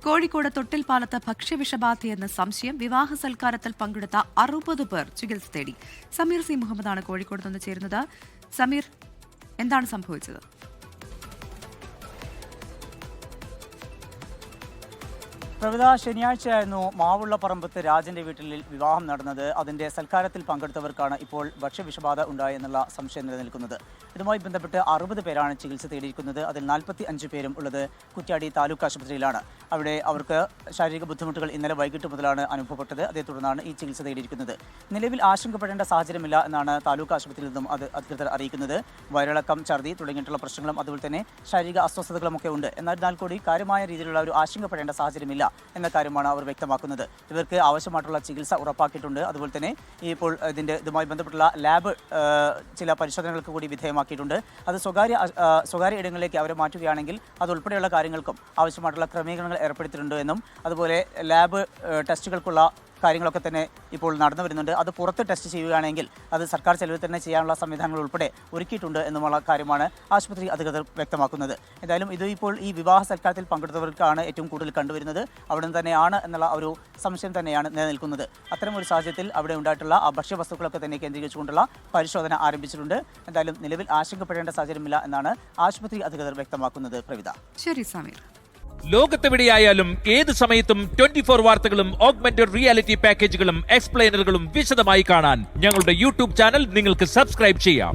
കോഴിക്കോട് തൊട്ടിൽപ്പാലത്ത് ഭക്ഷ്യവിഷബാധയെന്ന സംശയം. വിവാഹ സൽക്കാരത്തിൽ പങ്കെടുത്ത 60 പേർ ചികിത്സ തേടി. സമീർ സി മുഹമ്മദാണ് കോഴിക്കോട് നിന്ന് ചേരുന്നത്. സമീർ, എന്താണ് സംഭവിച്ചത്? പ്രവിത, ശനിയാഴ്ചയായിരുന്നു മാവുള്ളപ്പറമ്പത്ത് രാജന്റെ വീട്ടിൽ വിവാഹം നടന്നത്. അതിന്റെ സൽക്കാരത്തിൽ പങ്കെടുത്തവർക്കാണ് ഇപ്പോൾ ഭക്ഷ്യവിഷബാധ ഉണ്ടായെന്നുള്ള സംശയം നിലനിൽക്കുന്നത്. ഇതുമായി ബന്ധപ്പെട്ട് 60 പേരാണ് ചികിത്സ തേടിയിരിക്കുന്നത്. അതിൽ 45 പേരും ഉള്ളത് കുറ്റ്യാടി താലൂക്ക് ആശുപത്രിയിലാണ്. അവിടെ അവർക്ക് ശാരീരിക ബുദ്ധിമുട്ടുകൾ ഇന്നലെ വൈകിട്ട് മുതലാണ് അനുഭവപ്പെട്ടത്. അതേ തുടർന്നാണ് ഈ ചികിത്സ തേടിയിരിക്കുന്നത്. നിലവിൽ ആശങ്കപ്പെടേണ്ട സാഹചര്യമില്ല എന്നാണ് താലൂക്ക് ആശുപത്രിയിൽ നിന്നും അധികൃതർ അറിയിക്കുന്നത്. വയറിളക്കം, ഛർദി തുടങ്ങിയിട്ടുള്ള പ്രശ്നങ്ങളും അതുപോലെ തന്നെ ശാരീരിക അസ്വസ്ഥതകളുമൊക്കെ ഉണ്ട്. എന്നാൽ കൂടി കാര്യമായ രീതിയിലുള്ള ഒരു ആശങ്കപ്പെടേണ്ട സാഹചര്യമില്ല എന്ന കാര്യമാണ് അവർ വ്യക്തമാക്കുന്നത്. ഇവർക്ക് ആവശ്യമായിട്ടുള്ള ചികിത്സ ഉറപ്പാക്കിയിട്ടുണ്ട്. അതുപോലെ തന്നെ ഇപ്പോൾ ഇതുമായി ബന്ധപ്പെട്ടുള്ള ലാബ് ചില പരിശോധനകൾക്ക് കൂടി വിധേയമാക്കിയിട്ടുണ്ട്. അത് സ്വകാര്യ ഇടങ്ങളിലേക്ക് അവരെ മാറ്റുകയാണെങ്കിൽ അതുൾപ്പെടെയുള്ള കാര്യങ്ങൾക്കും ആവശ്യമായിട്ടുള്ള ക്രമീകരണങ്ങൾ ഏർപ്പെടുത്തിയിട്ടുണ്ട് എന്നും അതുപോലെ ലാബ് ടെസ്റ്റുകൾക്കുള്ള കാര്യങ്ങളൊക്കെ തന്നെ ഇപ്പോൾ നടന്നു വരുന്നുണ്ട്. അത് പുറത്ത് ടെസ്റ്റ് ചെയ്യുകയാണെങ്കിൽ അത് സർക്കാർ ചെലവിൽ തന്നെ ചെയ്യാനുള്ള സംവിധാനങ്ങൾ ഉൾപ്പെടെ ഒരുക്കിയിട്ടുണ്ട് എന്നുമുള്ള കാര്യമാണ് ആശുപത്രി അധികൃതർ വ്യക്തമാക്കുന്നത്. എന്തായാലും ഇത് ഇപ്പോൾ ഈ വിവാഹ സൽക്കാരത്തിൽ പങ്കെടുത്തവർക്കാണ് ഏറ്റവും കൂടുതൽ കണ്ടുവരുന്നത്. അവിടെ നിന്ന് തന്നെയാണ് എന്നുള്ള ഒരു സംശയം തന്നെയാണ് നിലനിൽക്കുന്നത്. അത്തരം ഒരു സാഹചര്യത്തിൽ അവിടെ ഉണ്ടായിട്ടുള്ള ആ ഭക്ഷ്യവസ്തുക്കളൊക്കെ തന്നെ കേന്ദ്രീകരിച്ചുകൊണ്ടുള്ള പരിശോധന ആരംഭിച്ചിട്ടുണ്ട്. എന്തായാലും നിലവിൽ ആശങ്കപ്പെടേണ്ട സാഹചര്യമില്ല എന്നാണ് ആശുപത്രി അധികൃതർ വ്യക്തമാക്കുന്നത്. പ്രവിത, ശരി സമീർ. ലോകത്തെവിടെയായാലും ഏത് സമയത്തും 24 വാർത്തകളും ഓഗ്മെന്റഡ് റിയാലിറ്റി പാക്കേജുകളും എക്സ്പ്ലെയിനറുകളും വിശദമായി കാണാൻ ഞങ്ങളുടെ യൂട്യൂബ് ചാനൽ നിങ്ങൾക്ക് സബ്സ്ക്രൈബ് ചെയ്യാം.